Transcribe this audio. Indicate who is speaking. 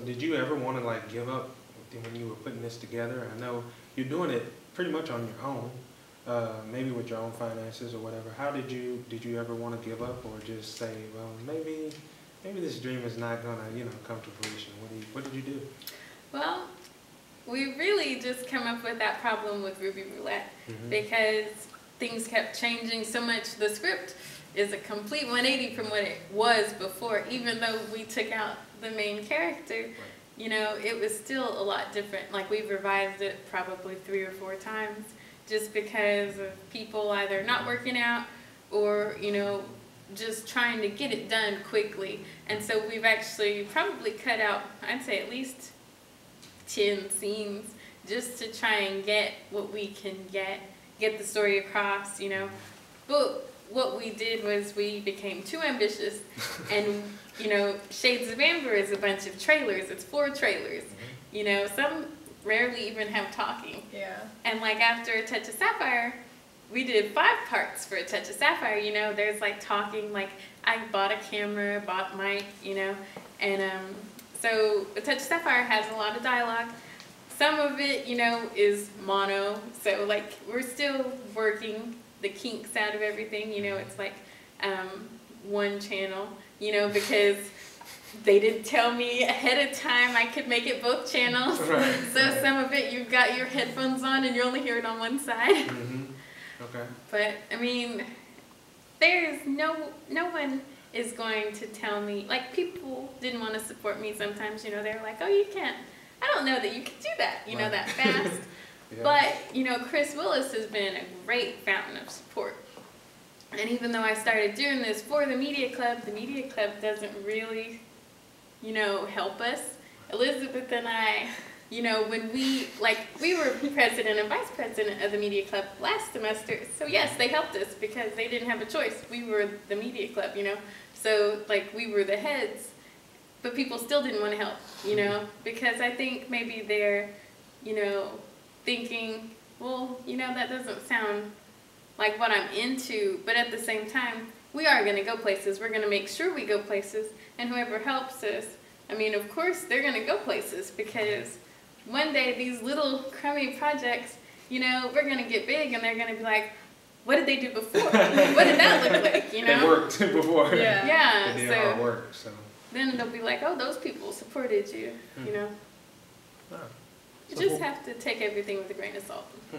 Speaker 1: did you ever want to like give up when you were putting this together? I know you're doing it pretty much on your own, maybe with your own finances or whatever. How did you ever want to give up, or just say, well, maybe this dream is not gonna, come to fruition? What did you do?
Speaker 2: Well, we really just come up with that problem with Ruby Roulette because things kept changing so much. The script is a complete 180 from what it was before. Even though we took out the main character, it was still a lot different. Like, we've revised it probably 3 or 4 times just because of people either not working out or, just trying to get it done quickly. And so we've actually probably cut out, I'd say, at least 10 scenes just to try and get what we can get the story across, But what we did was we became too ambitious, and, Shades of Amber is a bunch of trailers. It's 4 trailers. Some rarely even have talking.
Speaker 3: Yeah.
Speaker 2: And like after A Touch of Sapphire, we did 5 parts for A Touch of Sapphire. There's like talking, like I bought a camera, bought mic, and so A Touch of Sapphire has a lot of dialogue. Some of it, is mono, so like we're still working the kinks out of everything. It's like 1 channel, because they didn't tell me ahead of time I could make it both channels.
Speaker 1: Right,
Speaker 2: So some of it you've got your headphones on and you only hear it on one side.
Speaker 1: Okay.
Speaker 2: But I mean, there's no one is going to tell me, like, people didn't want to support me sometimes, they were like, oh, you can't, I don't know that you can do that,
Speaker 1: Right.
Speaker 2: that fast.
Speaker 1: Yeah.
Speaker 2: But, Chris Willis has been a great fountain of support. And even though I started doing this for the Media Club doesn't really, help us. Elizabeth and I, when we were president and vice president of the Media Club last semester, so yes, they helped us because they didn't have a choice. We were the Media Club, so like we were the heads, but people still didn't want to help, because I think maybe they're, thinking, well, that doesn't sound like what I'm into, but at the same time, we are going to go places. We're going to make sure we go places, and whoever helps us, I mean, of course, they're going to go places, because one day these little crummy projects, we're going to get big, and they're going to be like, what did they do before? What did that look like,
Speaker 1: It worked before.
Speaker 3: Yeah.
Speaker 2: Yeah,
Speaker 1: They did
Speaker 2: so
Speaker 1: hard work, so.
Speaker 2: then they'll be like, oh, those people supported you,
Speaker 1: Oh.
Speaker 2: You
Speaker 1: So
Speaker 2: just
Speaker 1: cool.
Speaker 2: have to take everything with a grain of salt.
Speaker 1: Hmm.